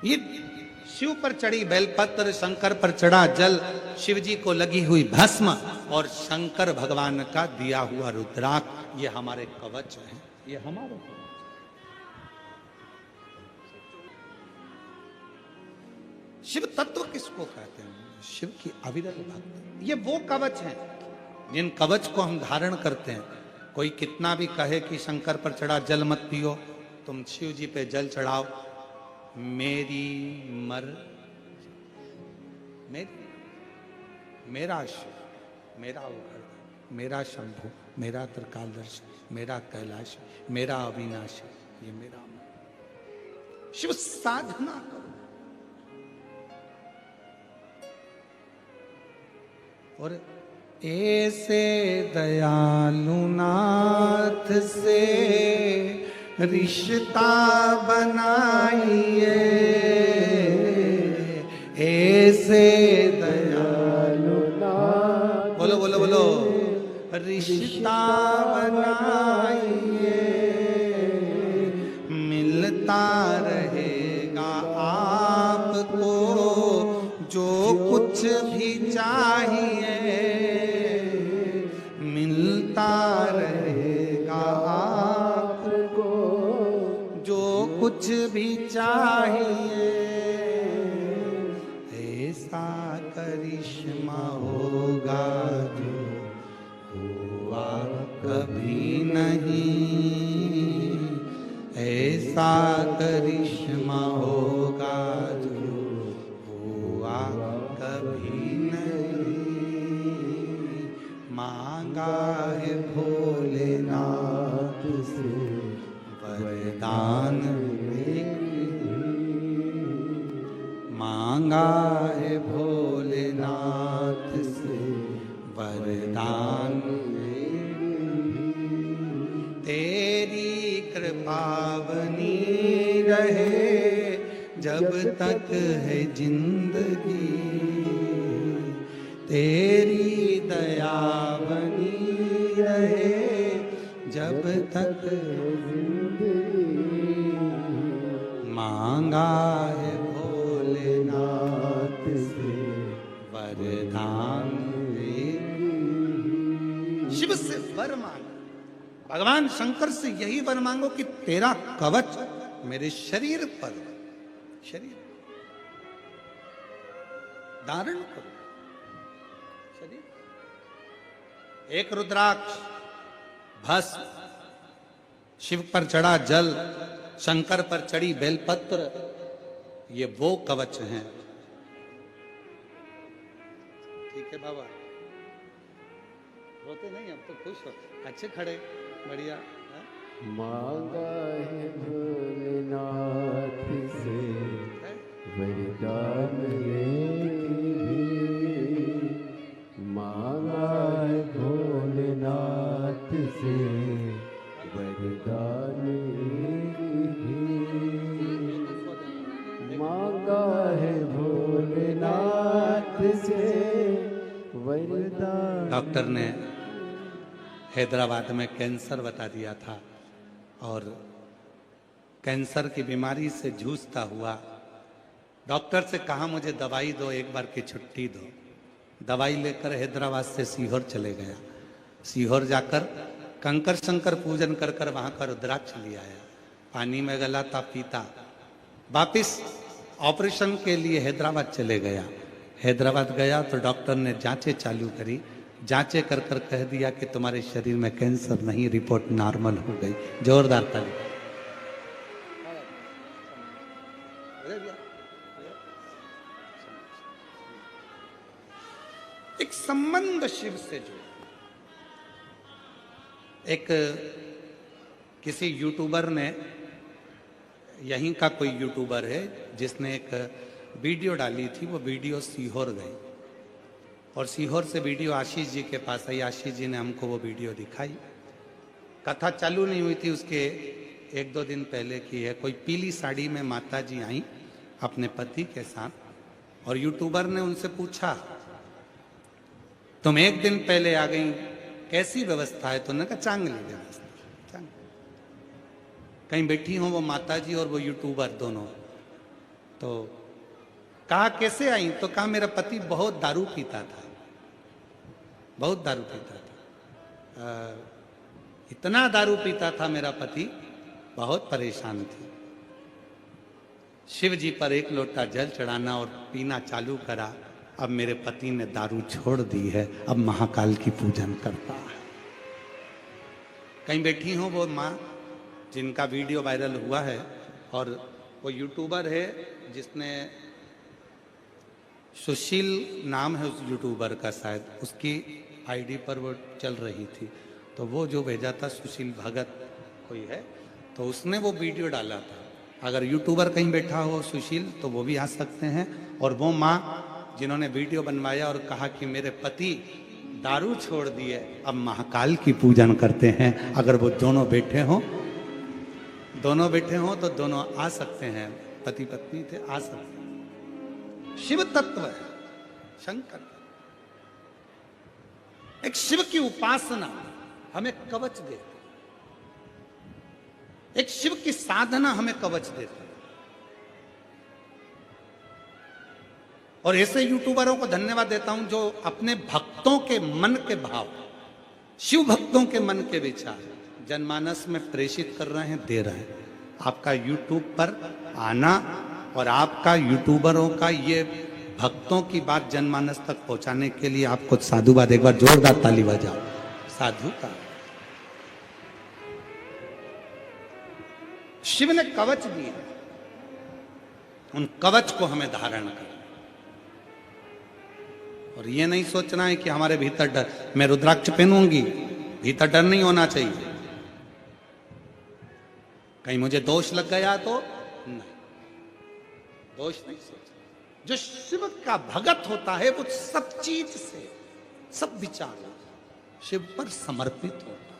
ये शिव पर चढ़ी बेलपत्र, शंकर पर चढ़ा जल, शिव जी को लगी हुई भस्म और शंकर भगवान का दिया हुआ रुद्राक्ष, ये हमारे कवच हैं, ये हमारे कवच। शिव तत्व किसको कहते हैं? शिव की अविरल भक्त। ये वो कवच हैं जिन कवच को हम धारण करते हैं। कोई कितना भी कहे कि शंकर पर चढ़ा जल मत पियो, तुम शिव जी पे जल चढ़ाओ, मेरी मेरा शिव, मेरा उघड़, मेरा शंभु, मेरा त्रिकालदर्श, मेरा कैलाश, मेरा अविनाशी, ये मेरा शिव। साधना करो और ऐसे दयालु नाथ से रिश्ता बनाइए, ऐसे दयालु नाथ, बोलो बोलो बोलो, रिश्ता बनाइए, मिलता रहेगा आपको जो कुछ भी चाहिए, मिलता रहेगा आपको जो कुछ भी चाहिए। ऐसा करिश्मा होगा जो हुआ कभी नहीं, ऐसा करिश्मा होगा जो हुआ कभी नहीं। मांगा है भोलेनाथ से वरदान, मांगा है भोलेनाथ से वरदान, तेरी कृपा बनी रहे जब तक है जिंदगी, तेरी दया बनी रहे जब तक है जिंदगी। मांगा है भोलेनाथ से वरदान, शिव से वर मांगा। भगवान शंकर से यही वर मांगो कि तेरा कवच मेरे शरीर पर, शरीर धारण करो, शरीर। एक रुद्राक्ष, भस्म, शिव पर चढ़ा जल, शंकर पर चढ़ी बेलपत्र, ये वो कवच हैं। ठीक है बाबा, रोते नहीं, अब तो खुश हो, अच्छे खड़े, बढ़िया। मांगा है भोलेनाथ से वरदान, मांगा है भोलेनाथ से वरदान, मांगा है भोलेनाथ से वरदान। डॉक्टर ने हैदराबाद में कैंसर बता दिया था और कैंसर की बीमारी से जूझता हुआ डॉक्टर से कहा मुझे दवाई दो, एक बार की छुट्टी दो। दवाई लेकर हैदराबाद से सीहोर चले गया। सीहोर जाकर कंकर शंकर पूजन कर कर वहां का रुद्राक्ष लिया आया, पानी में गला था, पीता, वापिस ऑपरेशन के लिए हैदराबाद चले गया। हैदराबाद गया तो डॉक्टर ने जांचें चालू करी, जांचें कर कर कह दिया कि तुम्हारे शरीर में कैंसर नहीं, रिपोर्ट नॉर्मल हो गई। जोरदार ताली। एक संबंध शिव से जुड़ा। एक किसी यूट्यूबर ने, यहीं का कोई यूट्यूबर है जिसने एक वीडियो डाली थी, वो वीडियो सीहोर गई और सीहोर से वीडियो आशीष जी के पास आई। आशीष जी ने हमको वो वीडियो दिखाई। कथा चालू नहीं हुई थी, उसके एक दो दिन पहले की है। कोई पीली साड़ी में माता जी आई अपने पति के साथ और यूट्यूबर ने उनसे पूछा तुम एक दिन पहले आ गई, कैसी व्यवस्था है? तो उन्होंने कहा चांगली व्यवस्था। कहीं बैठी हो वो माता जी और वो यूट्यूबर दोनों, तो कहा कैसे आई, तो कहा मेरा पति बहुत दारू पीता था, बहुत दारू पीता था, इतना दारू पीता था मेरा पति, बहुत परेशान थी। शिव जी पर एक लोटा जल चढ़ाना और पीना चालू करा। अब मेरे पति ने दारू छोड़ दी है, अब महाकाल की पूजन करता है। कहीं बैठी हो वो माँ जिनका वीडियो वायरल हुआ है, और वो यूट्यूबर है जिसने, सुशील नाम है उस यूट्यूबर का, शायद उसकी आईडी पर वो चल रही थी। तो वो जो भेजा था सुशील भगत कोई है, तो उसने वो वीडियो डाला था। अगर यूट्यूबर कहीं बैठा हो सुशील तो वो भी आ सकते हैं। और वो माँ जिन्होंने वीडियो बनवाया और कहा कि मेरे पति दारू छोड़ दिए, अब महाकाल की पूजन करते हैं। अगर वो दोनों बैठे हों तो दोनों आ सकते हैं, पति पत्नी थे, आ सकते हैं। शिव तत्व है शंकर। एक शिव की उपासना हमें कवच देती, एक शिव की साधना हमें कवच देती। और ऐसे यूट्यूबरों को धन्यवाद देता हूं जो अपने भक्तों के मन के भाव, शिव भक्तों के मन के विचार जनमानस में प्रेषित कर रहे हैं, दे रहे हैं। आपका यूट्यूब पर आना और आपका यूट्यूबरों का ये भक्तों की बात जनमानस तक पहुंचाने के लिए आपको साधुवाद। एक बार जोरदार ताली बजाओ साधु का। शिव ने कवच दिए, उन कवच को हमें धारण कर। और ये नहीं सोचना है कि हमारे भीतर डर, मैं रुद्राक्ष पहनूंगी, भीतर डर नहीं होना चाहिए। कहीं मुझे दोष लग गया तो नहीं, दोष नहीं सोचना। जो शिव का भगत होता है वो सब चीज से, सब विचार शिव पर समर्पित होता।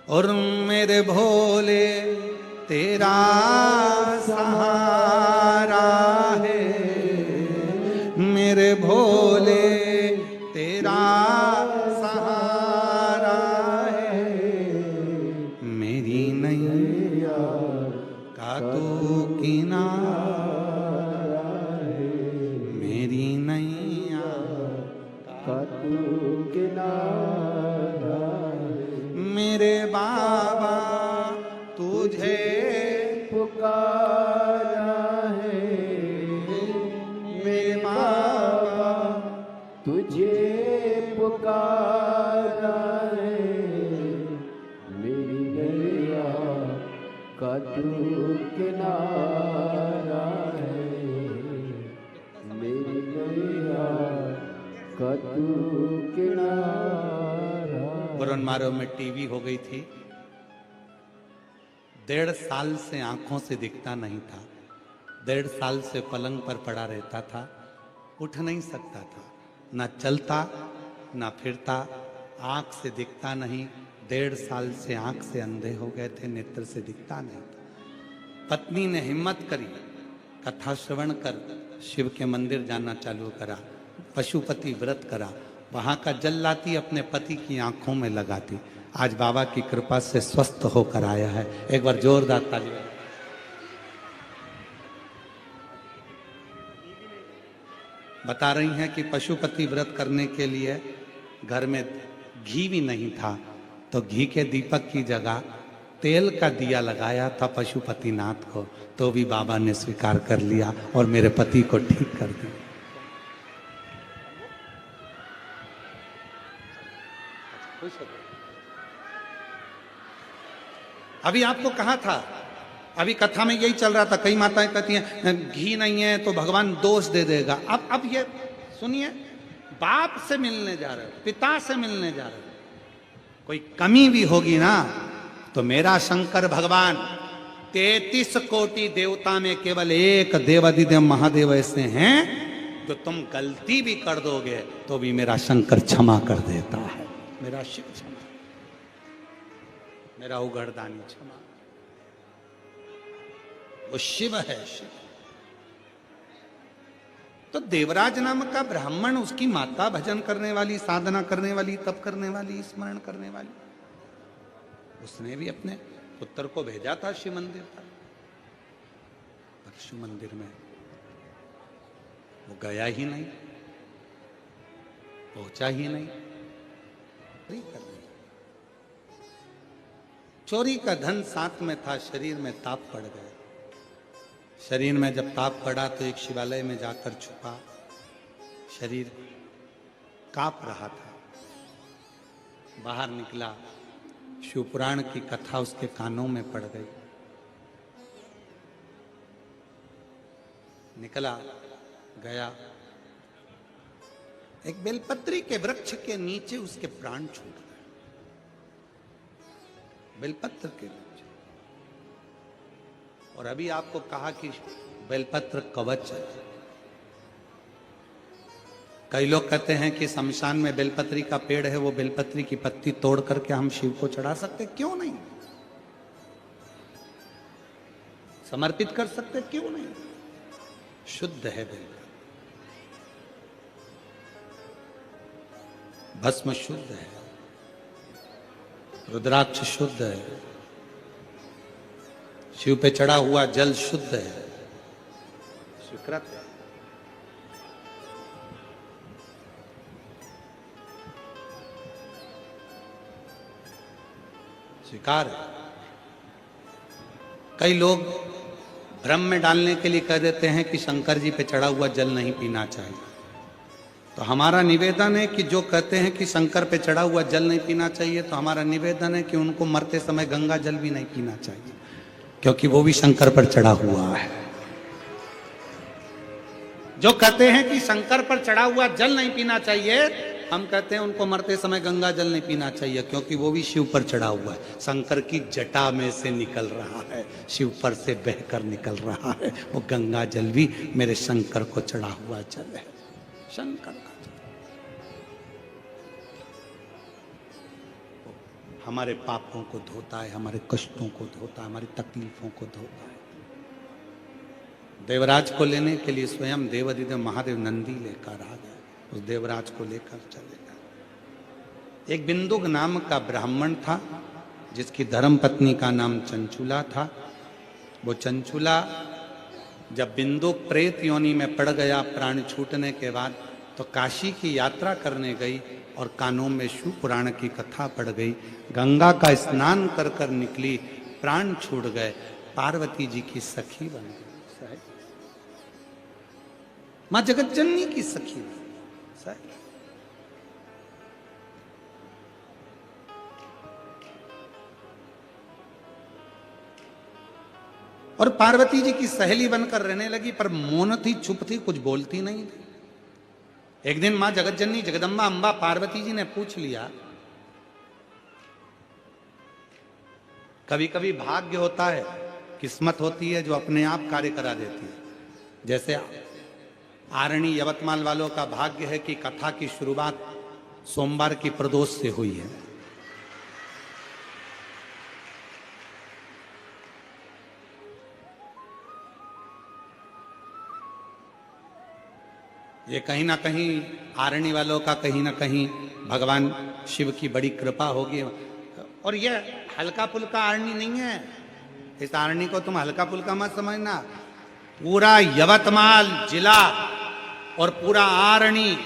और मेरे भोले तेरा सहारा है, मेरे भोले तेरा सहारा है, मेरी नैया का तू किनारा है, मेरी नैया का तू किनारा है, मेरे बाबा तुझे पुकारा है, मेरे बाबा तुझे पुकारा है, मेरी नैया का तू किनारा है, मेरी नैया का तू किनारा। बुरनमारो में टीवी हो गई थी, 1.5 साल से आंखों से दिखता नहीं था, 1.5 साल से पलंग पर पड़ा रहता था, उठ नहीं सकता था, ना चलता ना फिरता, आंख से दिखता नहीं। 1.5 साल से आंख से अंधे हो गए थे, नेत्र से दिखता नहीं था। पत्नी ने हिम्मत करी, कथा श्रवण कर शिव के मंदिर जाना चालू करा, पशुपति व्रत करा, वहां का जल लाती अपने पति की आंखों में लगाती। आज बाबा की कृपा से स्वस्थ होकर आया है। एक बार जोरदार ताली। बता रही हैं कि पशुपति व्रत करने के लिए घर में घी भी नहीं था, तो घी के दीपक की जगह तेल का दिया लगाया था पशुपतिनाथ को, तो भी बाबा ने स्वीकार कर लिया और मेरे पति को ठीक कर दिया। अभी आपको कहा था, अभी कथा में यही चल रहा था, कई माताएं कहती हैं घी नहीं है तो भगवान दोष दे देगा। अब ये सुनिए, बाप से मिलने जा रहे हो, पिता से मिलने जा रहे हो, कोई कमी भी होगी ना तो मेरा शंकर भगवान 33 कोटि देवता में केवल एक देवादिदेव महादेव ऐसे हैं जो तुम गलती भी कर दोगे तो भी मेरा शंकर क्षमा कर देता है। मेरा शिव क्षमा, मेरा उगड़दानी क्षमा, वो शिव है। शिव तो देवराज नाम का ब्राह्मण, उसकी माता भजन करने वाली, साधना करने वाली, तप करने वाली, स्मरण करने वाली, उसने भी अपने पुत्र को भेजा था शिव मंदिर पर। शिव मंदिर में, वो गया ही नहीं, पहुंचा ही नहीं। चोरी कर ली। चोरी का धन साथ में था, शरीर में ताप पड़ गया। शरीर में जब ताप पड़ा तो एक शिवालय में जाकर छुपा। शरीर कांप रहा था। बाहर निकला, शिवपुराण की कथा उसके कानों में पड़ गई। निकला, गया, एक बेलपत्री के वृक्ष के नीचे उसके प्राण छूट गए। बेलपत्र के नीचे। और अभी आपको कहा कि बेलपत्र कवच है। कई लोग कहते हैं कि शमशान में बेलपत्री का पेड़ है, वो बेलपत्री की पत्ती तोड़ करके हम शिव को चढ़ा सकते, क्यों नहीं? समर्पित कर सकते, क्यों नहीं? शुद्ध है बेलपत्र, भस्म शुद्ध है, रुद्राक्ष शुद्ध है, शिव पे चढ़ा हुआ जल शुद्ध है, स्वीकृत है। स्वीकार है। कई लोग भ्रम में डालने के लिए कह देते हैं कि शंकर जी पे चढ़ा हुआ जल नहीं पीना चाहिए। तो हमारा निवेदन है कि जो कहते हैं कि शंकर पे चढ़ा हुआ जल नहीं पीना चाहिए, तो हमारा निवेदन है कि उनको मरते समय गंगा जल भी नहीं पीना चाहिए, क्योंकि वो भी शंकर पर चढ़ा हुआ है। जो कहते हैं कि शंकर पर चढ़ा हुआ जल नहीं पीना चाहिए, हम कहते हैं उनको मरते समय गंगा जल नहीं पीना चाहिए, क्योंकि वो भी शिव पर चढ़ा हुआ है। शंकर की जटा में से निकल रहा है, शिव पर से बहकर निकल रहा है। वो गंगा जल भी मेरे शंकर को चढ़ा हुआ जल है, शंकर का जल। हमारे पापों को धोता है, हमारे कष्टों को धोता है, हमारी तकलीफों को धोता है। देवराज को लेने के लिए स्वयं देवाधिदेव महादेव नंदी लेकर आ गए। उस देवराज को लेकर चले गए। एक बिंदुक नाम का ब्राह्मण था, जिसकी धर्मपत्नी का नाम चंचुला था। वो चंचुला जब बिंदुक प्रेत योनि में पड़ गया प्राण छूटने के बाद, तो काशी की यात्रा करने गई और कानों में शिव पुराण की कथा पड़ गई। गंगा का स्नान कर कर निकली, प्राण छूट गए, पार्वती जी की सखी बन गई। मां जगतजननी की सखी बन। और पार्वती जी की सहेली बनकर रहने लगी, पर मौन थी, चुप थी, कुछ बोलती नहीं थी। एक दिन मां जगतजननी जगदम्बा अंबा पार्वती जी ने पूछ लिया। कभी कभी भाग्य होता है, किस्मत होती है, जो अपने आप कार्य करा देती है। जैसे आरणी यवतमाल वालों का भाग्य है कि कथा की शुरुआत सोमवार की प्रदोष से हुई है। ये कहीं ना कहीं आरणी वालों का कहीं ना कहीं भगवान शिव की बड़ी कृपा होगी। और ये हल्का फुल्का आरणी नहीं है, इस आरणी को तुम हल्का फुल्का मत समझना। पूरा यवतमाल जिला और पूरा आरणी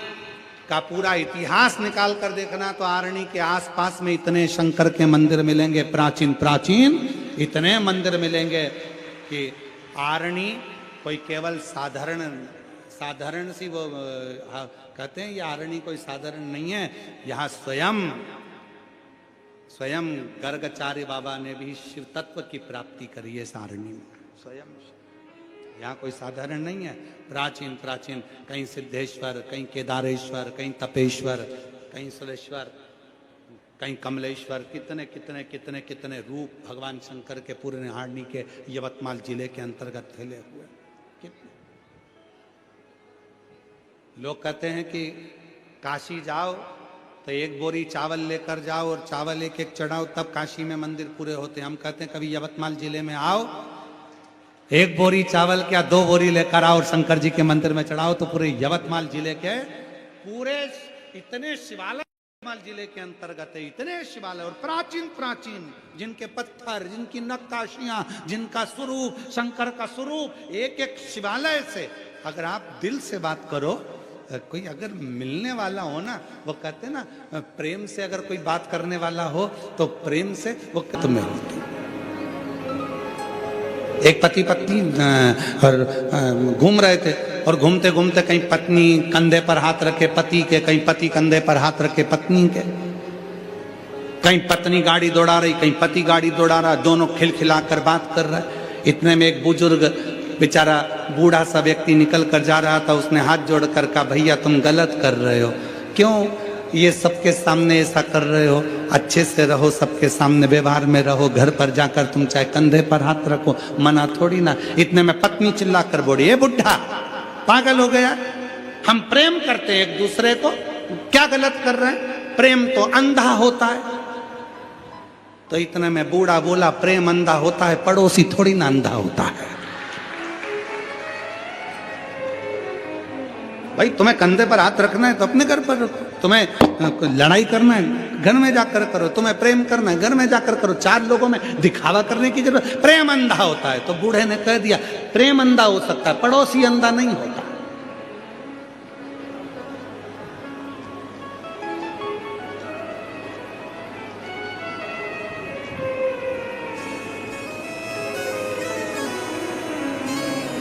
का पूरा इतिहास निकाल कर देखना, तो आरणी के आसपास में इतने शंकर के मंदिर मिलेंगे, प्राचीन प्राचीन इतने मंदिर मिलेंगे कि आरणी कोई केवल साधारण सी वो कहते हैं, ये आरणी कोई साधारण नहीं है। यहाँ स्वयं गर्गाचार्य बाबा ने भी शिव तत्व की प्राप्ति करी है इस आरणी में। स्वयं यहाँ कोई साधारण नहीं है। प्राचीन प्राचीन, कहीं सिद्धेश्वर, कहीं केदारेश्वर, कहीं तपेश्वर, कहीं सुलेश्वर, कहीं कमलेश्वर, कितने कितने कितने कितने रूप भगवान शंकर के पूरे आरणी के यवतमाल जिले के अंतर्गत फैले हुए। कितने लोग कहते हैं कि काशी जाओ तो एक बोरी चावल लेकर जाओ और चावल एक एक चढ़ाओ, तब काशी में मंदिर पूरे होते हैं। हम कहते हैं कभी यवतमाल जिले में आओ, एक बोरी चावल क्या 2 बोरी लेकर आओ और शंकर जी के मंदिर में चढ़ाओ, तो पूरे यवतमाल जिले के पूरे इतने शिवालय कन्धमाल जिले के अंतर्गत है इतने शिवालय और प्राचीन प्राचीन जिनके पत्थर, जिनकी नक्काशियां, जिनका स्वरूप, शंकर का स्वरूप, एक एक शिवालय से अगर आप दिल से बात करो, कोई अगर मिलने वाला हो ना, वो कहते हैं ना प्रेम से अगर कोई बात करने वाला हो तो प्रेम से वो तुम्हें होती। एक पति पत्नी और घूम रहे थे और घूमते घूमते कहीं पत्नी कंधे पर हाथ रखे पति के, कहीं पति कंधे पर हाथ रखे पत्नी के, कहीं पत्नी गाड़ी दौड़ा रही, कहीं पति गाड़ी दौड़ा रहा, दोनों खिलखिलाकर बात कर रहे। इतने में एक बुजुर्ग बेचारा बूढ़ा सा व्यक्ति निकल कर जा रहा था, उसने हाथ जोड़कर कहा, भैया तुम गलत कर रहे हो, क्यों ये सबके सामने ऐसा कर रहे हो, अच्छे से रहो, सबके सामने व्यवहार में रहो, घर पर जाकर तुम चाहे कंधे पर हाथ रखो, मना थोड़ी ना। इतने में पत्नी चिल्लाकर बोली, ये बुढ़ा पागल हो गया, हम प्रेम करते हैं एक दूसरे को, क्या गलत कर रहे हैं, प्रेम तो अंधा होता है। तो इतने में बूढ़ा बोला, प्रेम अंधा होता है, पड़ोसी थोड़ी ना अंधा होता है। भाई तुम्हें कंधे पर हाथ रखना है तो अपने घर पर रखो, तुम्हें लड़ाई करना है घर में जाकर करो, तुम्हें प्रेम करना है घर में जाकर करो, चार लोगों में दिखावा करने की जरूरत, प्रेम अंधा होता है। तो बूढ़े ने कह दिया, प्रेम अंधा हो सकता है, पड़ोसी अंधा नहीं होता।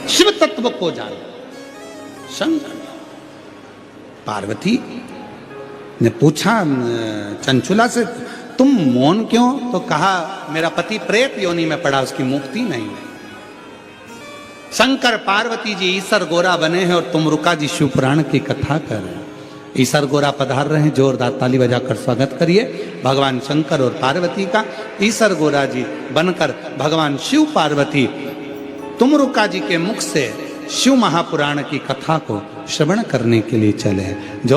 शिव तत्व को जानो। शंकर पार्वती ने पूछा चंचुला से, तुम मौन क्यों? तो कहा, मेरा पति प्रेत योनि में पड़ा, उसकी मुक्ति नहीं है। शंकर पार्वती जी ईसर गोरा बने हैं और तुम रुका जी शिव पुराण की कथा कर रहे हैं। ईसर गोरा पधार रहे हैं, जोरदार ताली बजाकर स्वागत करिए भगवान शंकर और पार्वती का। ईसर गोरा जी बनकर भगवान शिव पार्वती तुमरुका जी के मुख से शिव महापुराण की कथा को श्रवण करने के लिए चले। जो